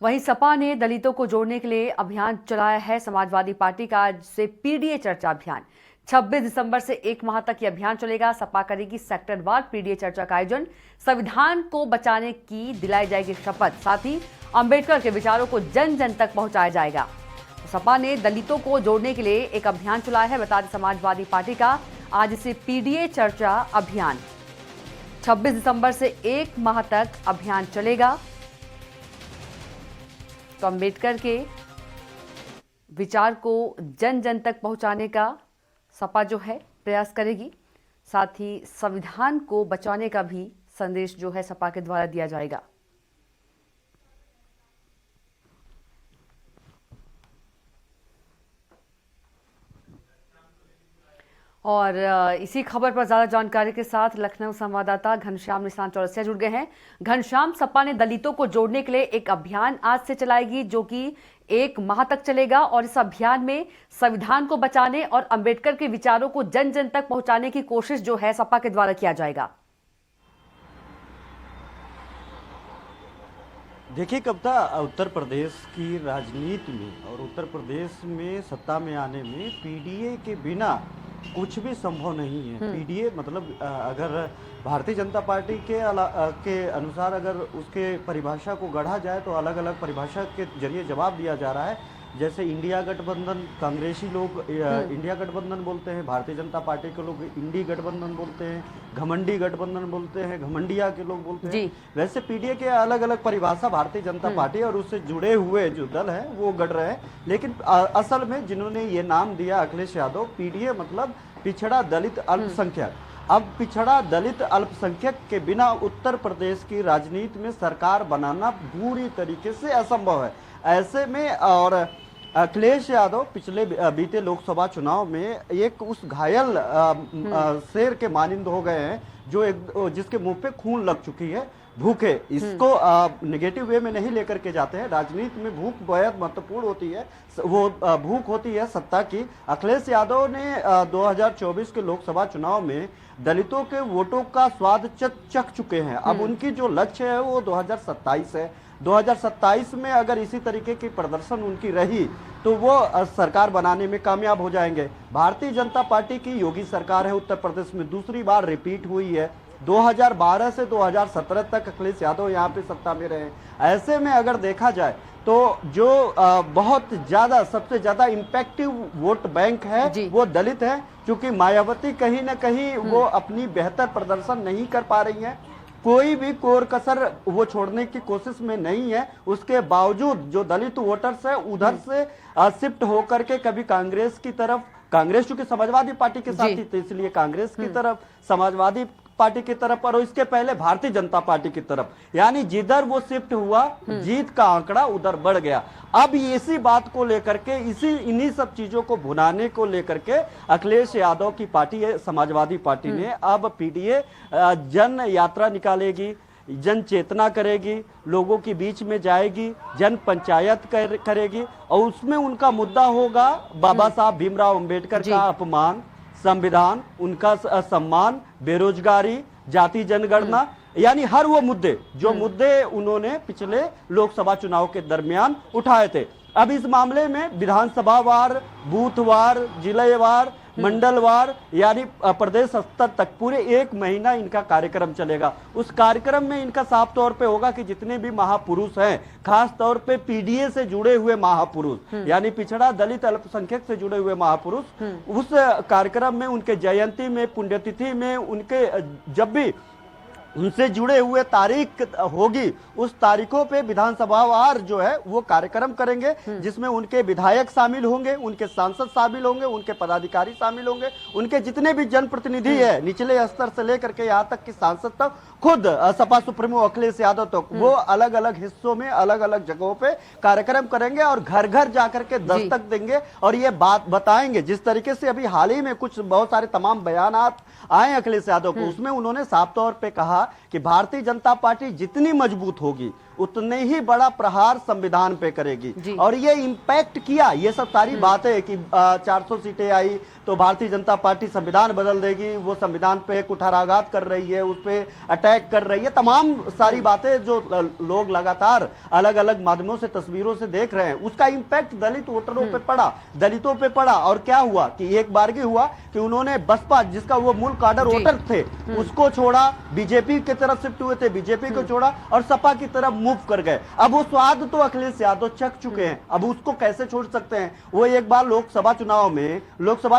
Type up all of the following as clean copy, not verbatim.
वहीं सपा ने दलितों को जोड़ने के लिए अभियान चलाया है। समाजवादी पार्टी का आज से पीडीए चर्चा अभियान 26 दिसंबर से 1 माह तक ये अभियान चलेगा। सपा करेगी सेक्टरवार पीडीए चर्चा का आयोजन। संविधान को बचाने की दिलाई जाएगी शपथ, साथ ही अंबेडकर के विचारों को जन जन तक पहुंचाया जाएगा। सपा ने दलितों को जोड़ने के लिए एक अभियान चलाया है। बता दें, समाजवादी पार्टी का आज से पीडीए चर्चा अभियान 26 दिसंबर से 1 माह तक अभियान चलेगा। तो अंबेडकर के विचार को जन जन तक पहुंचाने का सपा जो है प्रयास करेगी। साथ ही संविधान को बचाने का भी संदेश जो है सपा के द्वारा दिया जाएगा। और इसी खबर पर ज्यादा जानकारी के साथ लखनऊ संवाददाता घनश्याम निशान चौरसिया जुड़ गए हैं। घनश्याम, सपा ने दलितों को जोड़ने के लिए एक अभियान आज से चलाएगी जो कि 1 माह तक चलेगा और इस अभियान में संविधान को बचाने और अंबेडकर के विचारों को जन जन तक पहुंचाने की कोशिश जो है सपा के द्वारा किया जाएगा। देखिए कविता, उत्तर प्रदेश की राजनीति में और उत्तर प्रदेश में सत्ता में आने में पीडीए के बिना कुछ भी संभव नहीं है। पीडीए मतलब अगर भारतीय जनता पार्टी के अनुसार अगर उसके परिभाषा को गढ़ा जाए तो अलग अलग परिभाषा के जरिए जवाब दिया जा रहा है। जैसे इंडिया गठबंधन, कांग्रेसी लोग इंडिया गठबंधन बोलते हैं, भारतीय जनता पार्टी के लोग इंडी गठबंधन बोलते हैं, घमंडी गठबंधन बोलते हैं, घमंडिया के लोग बोलते हैं। वैसे पीडीए के अलग अलग परिभाषा भारतीय जनता पार्टी और उससे जुड़े हुए जो दल हैं वो गढ़ रहे हैं। लेकिन असल में जिन्होंने ये नाम दिया अखिलेश यादव, पीडीए मतलब पिछड़ा दलित अल्पसंख्यक। अब पिछड़ा दलित अल्पसंख्यक के बिना उत्तर प्रदेश की राजनीति में सरकार बनाना पूरी तरीके से असंभव है। ऐसे में और अखिलेश यादव पिछले बीते लोकसभा चुनाव में एक उस घायल शेर के मानिंद हो गए हैं जो जिसके मुंह पे खून लग चुकी है, भूखे। इसको नेगेटिव वे में नहीं लेकर के जाते हैं। राजनीति में भूख बेहद महत्वपूर्ण होती है। वो भूख होती है सत्ता की। अखिलेश यादव ने 2024 के लोकसभा चुनाव में दलितों के वोटों का स्वाद चख चुके हैं। अब उनकी जो लक्ष्य है वो 2027 है। 2027 में अगर इसी तरीके की प्रदर्शन उनकी रही तो वो सरकार बनाने में कामयाब हो जाएंगे। भारतीय जनता पार्टी की योगी सरकार है, उत्तर प्रदेश में दूसरी बार रिपीट हुई है। 2012 से 2017 तक अखिलेश यादव यहाँ पे सत्ता में रहे। ऐसे में अगर देखा जाए तो जो बहुत ज्यादा सबसे ज्यादा इम्पैक्टिव वोट बैंक है वो दलित है। क्योंकि मायावती कहीं ना कहीं वो अपनी बेहतर प्रदर्शन नहीं कर पा रही है, कोई भी कोर कसर वो छोड़ने की कोशिश में नहीं है। उसके बावजूद जो दलित वोटर्स है उधर से शिफ्ट होकर के कभी कांग्रेस की तरफ, कांग्रेस चूंकि समाजवादी पार्टी के साथ थी तो इसलिए कांग्रेस की तरफ, समाजवादी पार्टी की तरफ और इसके पहले भारतीय जनता पार्टी की तरफ, यानी जिधर वो शिफ्ट हुआ जीत का आंकड़ा उधर बढ़ गया। अब इसी बात को लेकर के इन्हीं सब चीजों को भुनाने को लेकर के अखिलेश यादव की पार्टी है समाजवादी पार्टी ने अब पीडीए जन यात्रा निकालेगी, जन चेतना करेगी, लोगों के बीच में जाएगी, जन पंचायत करेगी और उसमें उनका मुद्दा होगा बाबा साहब भीमराव अंबेडकर का अपमान, संविधान, उनका सम्मान, बेरोजगारी, जाति जनगणना, यानी हर वो मुद्दे जो मुद्दे उन्होंने पिछले लोकसभा चुनाव के दरमियान उठाए थे। अब इस मामले में विधानसभा वार, बूथवार, जिलेवार, मंडलवार यानी प्रदेश स्तर तक पूरे 1 महीना इनका कार्यक्रम चलेगा। उस कार्यक्रम में इनका साफ तौर पे होगा कि जितने भी महापुरुष हैं, खास तौर पे पीडीए से जुड़े हुए महापुरुष यानी पिछड़ा दलित अल्पसंख्यक से जुड़े हुए महापुरुष, उस कार्यक्रम में उनके जयंती में, पुण्यतिथि में, उनके जब भी उनसे जुड़े हुए तारीख होगी उस तारीखों पे विधानसभावार जो है वो कार्यक्रम करेंगे, जिसमें उनके विधायक शामिल होंगे, उनके सांसद शामिल होंगे, उनके पदाधिकारी शामिल होंगे, उनके जितने भी जनप्रतिनिधि है निचले स्तर से लेकर के यहाँ तक कि सांसद तक, खुद सपा सुप्रीमो अखिलेश यादव तक, वो अलग अलग हिस्सों में अलग अलग जगहों पे कार्यक्रम करेंगे और घर घर जाकर के दस्तक देंगे और ये बात बताएंगे। जिस तरीके से अभी हाल ही में कुछ बहुत सारे तमाम बयानात आए अखिलेश यादव को, उसमें उन्होंने साफ तौर पे कहा कि भारतीय जनता पार्टी जितनी मजबूत होगी उतने ही बड़ा प्रहार संविधान पे करेगी। और ये इम्पैक्ट किया, ये सब सारी बातें कि 400 सीटें आई तो भारतीय जनता पार्टी संविधान बदल देगी, वो संविधान पे कुठाराघात कर रही है, उस पे अटैक कर रही है, तमाम सारी बातें जो लोग लगातार अलग अलग माध्यमों से तस्वीरों से देख रहे हैं, उसका इम्पैक्ट दलित वोटरों पे पड़ा, दलितों पे पड़ा। और क्या हुआ कि एक बारगी हुआ कि उन्होंने बसपा, जिसका वो मूल काडर वोटर थे, उसको छोड़ा, बीजेपी की तरफ शिफ्ट हुए थे, बीजेपी को छोड़ा और सपा की तरफ मूव कर गए। अब वो स्वाद तो अखिलेश यादव चख चुके हैं, अब उसको कैसे छोड़ सकते हैं। वो एक बार लोकसभा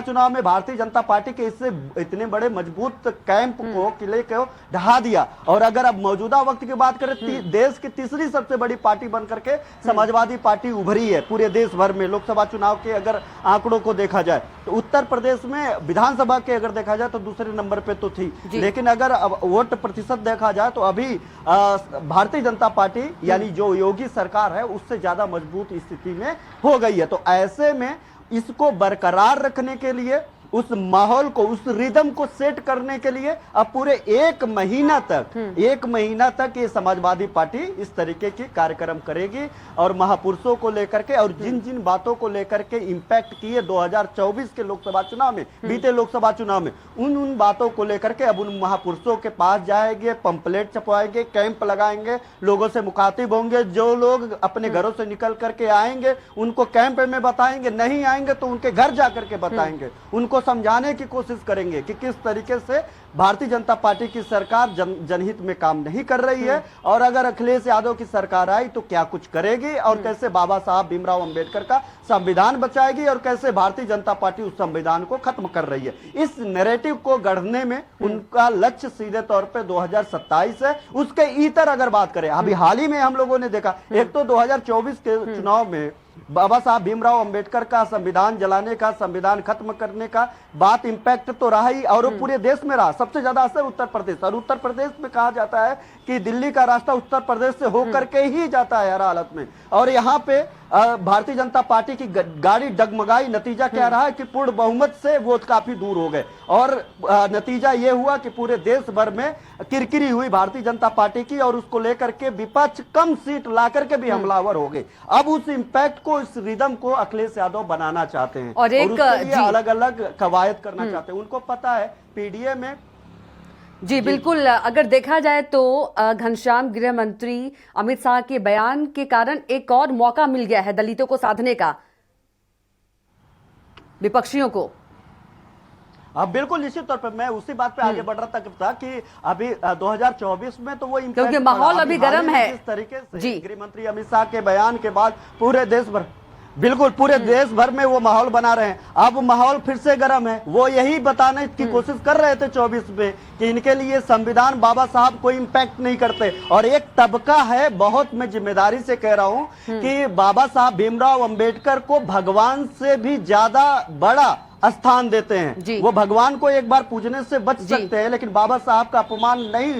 चुनाव में भारतीय जनता पार्टी के इससे इतने बड़े मजबूत कैंप को, किले को ढहा दिया। और अगर अब मौजूदा वक्त की बात करें, देश की तीसरी सबसे बड़ी पार्टी बनकर के समाजवादी पार्टी उभरी है पूरे देश भर में। लोकसभा चुनाव के अगर आंकड़ों को देखा जाए तो उत्तर प्रदेश में विधानसभा के अगर देखा जाए तो दूसरे नंबर पे तो थी, लेकिन अगर अब वोट प्रतिशत देखा जाए तो अभी भारतीय जनता पार्टी यानी जो योगी सरकार है उससे ज्यादा मजबूत स्थिति में हो गई है। तो ऐसे में इसको बरकरार रखने के लिए, उस माहौल को, उस रिदम को सेट करने के लिए अब पूरे एक महीना तक ये समाजवादी पार्टी इस तरीके की कार्यक्रम करेगी। और महापुरुषों को लेकर के और जिन जिन बातों को लेकर के इम्पैक्ट किए 2024 के लोकसभा चुनाव में, बीते लोकसभा चुनाव में, उन बातों को लेकर के अब उन महापुरुषों के पास जाएंगे, पंपलेट छपवाएंगे, कैंप लगाएंगे, लोगों से मुखातिब होंगे। जो लोग अपने घरों से निकल करके आएंगे उनको कैंप में बताएंगे, नहीं आएंगे तो उनके घर जाकर के बताएंगे, उनको समझाने की कोशिश करेंगे कि किस तरीके से भारतीय जनता पार्टी की सरकार जनहित में काम नहीं कर रही है और अगर अखिलेश यादव की सरकार आई तो क्या कुछ करेगी और कैसे बाबा साहब भीमराव अंबेडकर का संविधान बचाएगी और कैसे भारतीय जनता पार्टी उस संविधान को खत्म कर रही है। इस नैरेटिव को गढ़ने में उनका लक्ष्य सीधे तौर पे 2027 है। उसके इतर अगर बात करें, अभी हाल ही में हम लोगों ने देखा, एक तो 2024 के चुनाव में बाबा साहब भीमराव अंबेडकर का संविधान जलाने का, संविधान खत्म करने का बात इंपैक्ट तो रहा ही और वो पूरे देश में रहा। सबसे ज्यादा असर उत्तर प्रदेश, और उत्तर प्रदेश में कहा जाता है कि दिल्ली का रास्ता उत्तर प्रदेश से होकर के ही जाता है हर हालत में। और यहाँ पे भारतीय जनता पार्टी की गाड़ी डगमगाई, नतीजा क्या रहा कि पूर्ण बहुमत से वो काफी दूर हो गए और नतीजा ये हुआ कि पूरे देश भर में किरकिरी हुई भारतीय जनता पार्टी की और उसको लेकर के विपक्ष कम सीट ला करके भी हमलावर हो गए। अब उस इम्पैक्ट को, इस रिदम को अखिलेश यादव बनाना चाहते हैं और उसके लिए अलग अलग कवायद करना चाहते हैं। उनको पता है पीडीए में जी बिल्कुल, अगर देखा जाए तो घनश्याम गृह मंत्री अमित शाह के बयान के कारण एक और मौका मिल गया है दलितों को साधने का, विपक्षियों को। अब बिल्कुल निश्चित तौर पर मैं उसी बात पे आगे बढ़ रहा था कि अभी 2024 में तो वो क्योंकि माहौल अभी गर्म है। इस तरीके से गृह मंत्री अमित शाह के बयान के बाद पूरे देश भर, बिल्कुल पूरे देश भर में वो माहौल बना रहे हैं। अब माहौल फिर से गर्म है। वो यही बताने की कोशिश कर रहे थे 24 में कि इनके लिए संविधान बाबा साहब कोई इम्पैक्ट नहीं करते। और एक तबका है, बहुत मैं जिम्मेदारी से कह रहा हूं कि बाबा साहब भीमराव अंबेडकर को भगवान से भी ज्यादा बड़ा स्थान देते हैं। वो भगवान को एक बार पूजने से बच सकते हैं लेकिन बाबा साहब का अपमान नहीं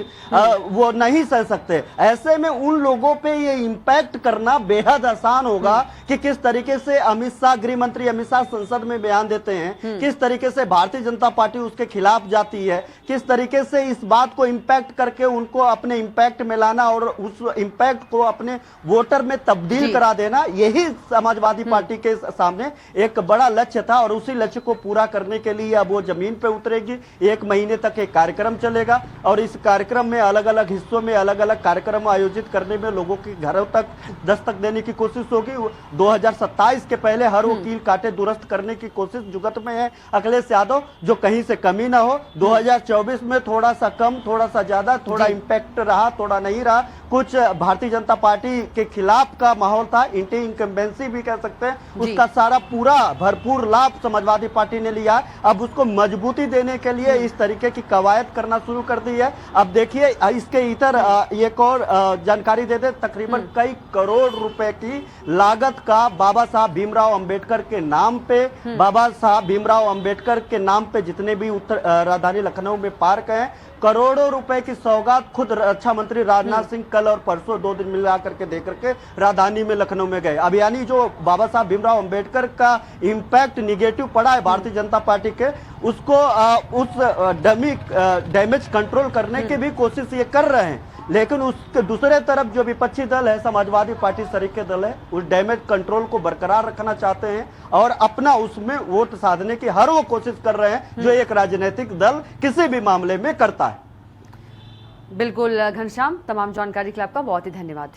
वो नहीं सह सकते। ऐसे में उन लोगों पे ये इम्पैक्ट करना बेहद आसान होगा कि किस तरीके से अमित शाह, गृह मंत्री अमित शाह संसद में बयान देते हैं, किस तरीके से भारतीय जनता पार्टी उसके खिलाफ जाती है, किस तरीके से इस बात को इम्पैक्ट करके उनको अपने इम्पैक्ट में लाना और उस इम्पैक्ट को अपने वोटर में तब्दील करा देना, यही समाजवादी पार्टी के सामने एक बड़ा लक्ष्य था। और उसी लक्ष्य को पूरा करने के लिए अब वो जमीन पे उतरेगी। एक महीने तक एक कार्यक्रम चलेगा और इस कार्यक्रम में अलग अलग हिस्सों में अलग अलग कार्यक्रम आयोजित करने में लोगों के घरों तक दस्तक देने की कोशिश होगी। 2027 के पहले हर वो कील काटे दुरुस्त करने की कोशिश जुगत में है अखिलेश यादव, जो कहीं से कमी ना हो। 2024 में थोड़ा सा कम, थोड़ा सा ज्यादा, थोड़ा इम्पैक्ट रहा, थोड़ा नहीं रहा। कुछ भारतीय जनता पार्टी के खिलाफ का माहौल था, एंटी इनकम्बेंसी भी कह सकते हैं, उसका सारा पूरा भरपूर लाभ समाजवादी पार्टी ने लिया। अब उसको मजबूती देने के लिए इस तरीके की कवायद करना शुरू कर दी है। अब देखिए इसके इतर एक और जानकारी दे दे, तकरीबन कई करोड़ रुपए की लागत का बाबा साहब भीमराव अंबेडकर के नाम पे, बाबा साहब भीमराव अंबेडकर के नाम पे जितने भी उत्तर राजधानी लखनऊ में पार्क हैं, करोड़ों रुपए की सौगात खुद रक्षा मंत्री राजनाथ सिंह कल और परसों 2 दिन मिला करके दे करके राजधानी में लखनऊ में गए। अब यानी जो बाबा साहब भीमराव अंबेडकर का इम्पैक्ट निगेटिव पड़ा है भारतीय जनता पार्टी के, उसको उस डैमेज कंट्रोल करने की भी कोशिश ये कर रहे हैं। लेकिन उसके दूसरे तरफ जो विपक्षी दल है, समाजवादी पार्टी सरीके दल है, उस डैमेज कंट्रोल को बरकरार रखना चाहते हैं और अपना उसमें वोट साधने की हर वो कोशिश कर रहे हैं जो एक राजनीतिक दल किसी भी मामले में करता है। बिल्कुल घनश्याम, तमाम जानकारी के लिए आपका बहुत ही धन्यवाद।